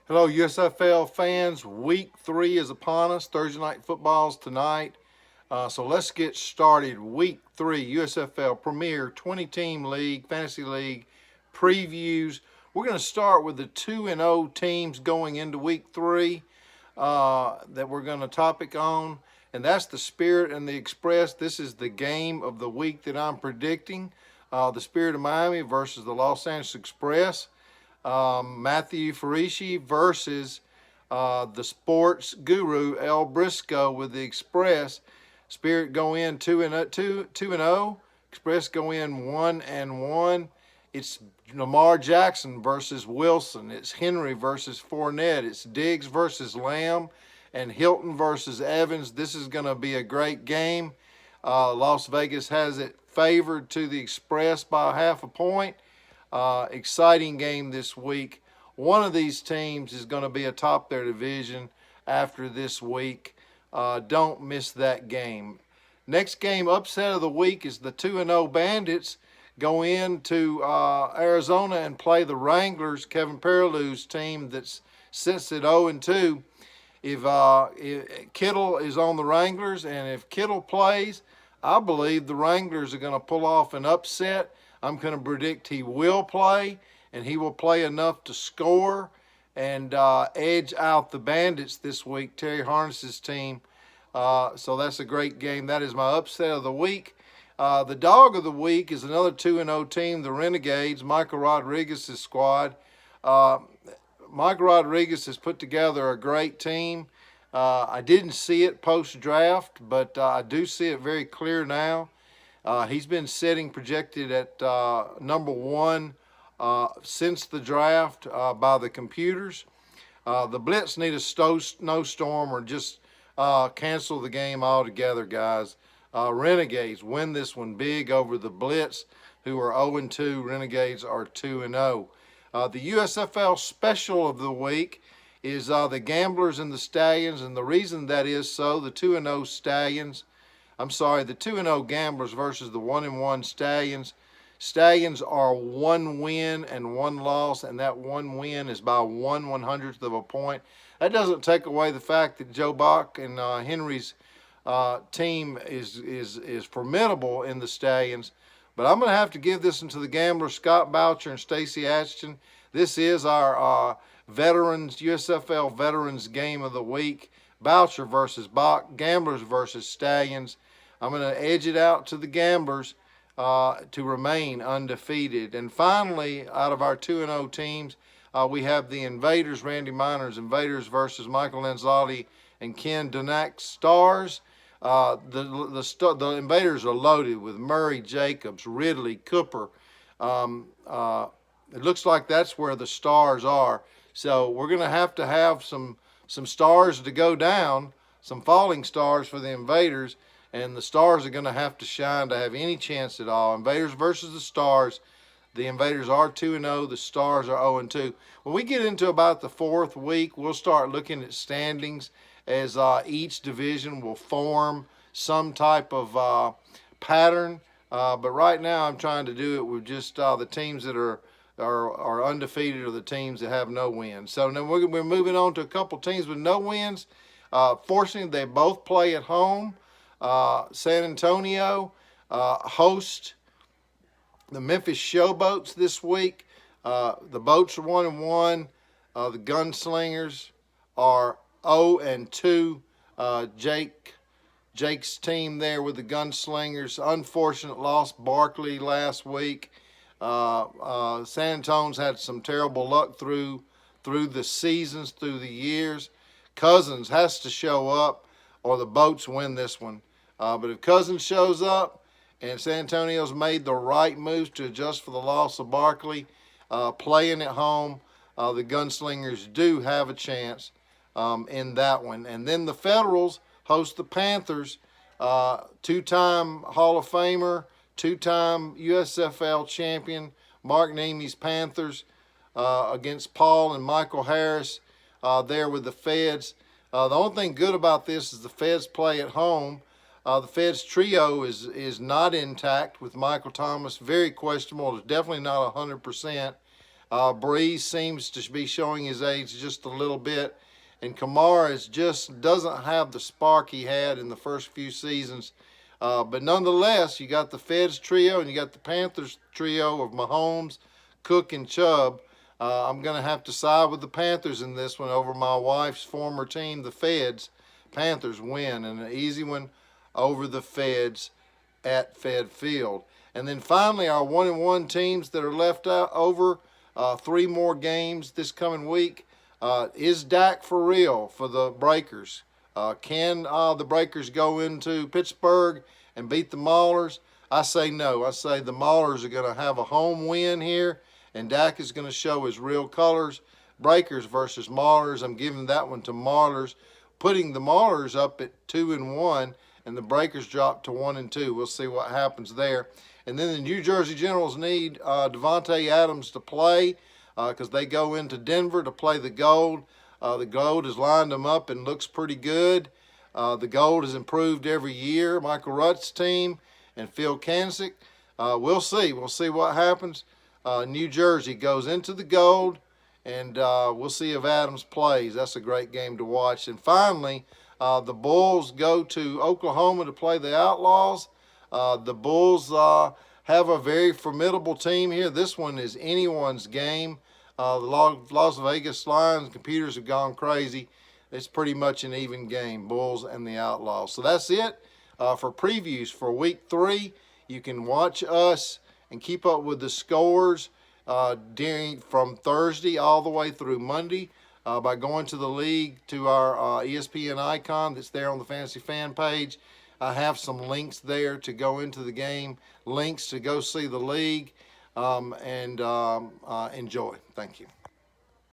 Hello, USFL fans. Week 3 is upon us. Thursday night football's tonight. So let's get started. Week 3 USFL Premier 20-team league, fantasy league previews. We're going to start with the 2-0 teams going into Week 3 that we're going to topic on, and that's the Spirit and the Express. This is the game of the week that I'm predicting. The Spirit of Miami versus the Los Angeles Express. Matthew Farici versus the sports guru El Briscoe with the Express. Spirit go in 2-0. Express go in 1-1. It's Lamar Jackson versus Wilson. It's Henry versus Fournette. It's Diggs versus Lamb, and Hilton versus Evans. This is going to be a great game. Las Vegas has it favored to the Express by half a point. Exciting game this week. One of these teams is going to be atop their division after this week. Don't miss that game. Next game, upset of the week, is the 2-0 Bandits go into Arizona and play the Wranglers, Kevin Perillou's team that sits at 0-2. If Kittle is on the Wranglers, and if Kittle plays, I believe the Wranglers are going to pull off an upset. I'm going to predict he will play, and he will play enough to score and edge out the Bandits this week, Terry Harness's team. So that's a great game. That is my upset of the week. The dog of the week is another 2-0 team, the Renegades, Michael Rodriguez's squad. Michael Rodriguez has put together a great team. I didn't see it post-draft, but I do see it very clear now. He's been sitting projected at number 1 since the draft by the computers. The Blitz need a snowstorm or just cancel the game altogether, guys. Renegades win this one big over the Blitz, who are 0-2. Renegades are 2-0. The USFL special of the week is the Gamblers and the Stallions, and the reason that is so, the 2-0 Stallions, the 2-0 Gamblers versus the 1-1 Stallions. Stallions are 1 win and 1 loss, and that 1 win is by 1/100th of a point. That doesn't take away the fact that Joe Bach and Henry's team is formidable in the Stallions. But I'm going to have to give this one to the Gamblers, Scott Boucher and Stacey Ashton. This is our veterans, USFL veterans game of the week. Boucher versus Bach, Gamblers versus Stallions. I'm going to edge it out to the Gamblers to remain undefeated. And finally, out of our 2-0 teams, we have the Invaders, Randy Miner's Invaders versus Michael Lanzotti and Ken Dunack Stars. The Invaders are loaded with Murray, Jacobs, Ridley, Cooper. It looks like that's where the Stars are. So we're going to have some stars to go down, some falling stars for the Invaders, and the Stars are going to have to shine to have any chance at all. Invaders versus the Stars. The Invaders are 2-0. The Stars are 0-2. When we get into about the 4th week, we'll start looking at standings as each division will form some type of pattern. But right now I'm trying to do it with just the teams that are undefeated or the teams that have no wins. So now we're moving on to a couple teams with no wins. Fortunately, they both play at home. San Antonio host the Memphis Showboats this week. The Boats are 1-1. The Gunslingers are 0-2. Jake's team there with the Gunslingers. Unfortunate loss, Barkley last week. San Antonio's had some terrible luck through the seasons, through the years. Cousins has to show up or the Boats win this one. But if Cousins shows up and San Antonio's made the right moves to adjust for the loss of Barkley, playing at home, the Gunslingers do have a chance in that one. And then the Federals host the Panthers, two-time Hall of Famer, two-time USFL champion, Mark Nemey's Panthers, against Paul and Michael Harris there with the Feds. The only thing good about this is the Feds play at home. The Feds trio is not intact with Michael Thomas, very questionable. It's definitely not 100%. Breeze seems to be showing his age just a little bit. And Kamara just doesn't have the spark he had in the first few seasons. But nonetheless, you got the Feds trio and you got the Panthers trio of Mahomes, Cook, and Chubb. I'm going to have to side with the Panthers in this one over my wife's former team, the Feds. Panthers win, and an easy one over the Feds at Fed Field. And then finally, our 1-1 teams that are left out over 3 more games this coming week. Is Dak for real for the Breakers? Can the Breakers go into Pittsburgh and beat the Maulers? I say no. I say the Maulers are going to have a home win here, and Dak is going to show his real colors. Breakers versus Maulers. I'm giving that one to Maulers, putting the Maulers up at 2-1, and the Breakers drop to 1-2. We'll see what happens there. And then the New Jersey Generals need Devontae Adams to play because they go into Denver to play the Gold. The Gold has lined them up and looks pretty good. The Gold has improved every year. Michael Rutt's team and Phil Kansick. We'll see. We'll see what happens. New Jersey goes into the Gold, and we'll see if Adams plays. That's a great game to watch. And finally, the Bulls go to Oklahoma to play the Outlaws. The Bulls have a very formidable team here. This one is anyone's game. The Las Vegas Lions computers have gone crazy. It's pretty much an even game, Bulls and the Outlaws. So that's it for previews for Week 3. You can watch us and keep up with the scores from Thursday all the way through Monday by going to the league to our ESPN icon that's there on the Fantasy Fan page. I have some links there to go into the game, links to go see the league, and enjoy. Thank you.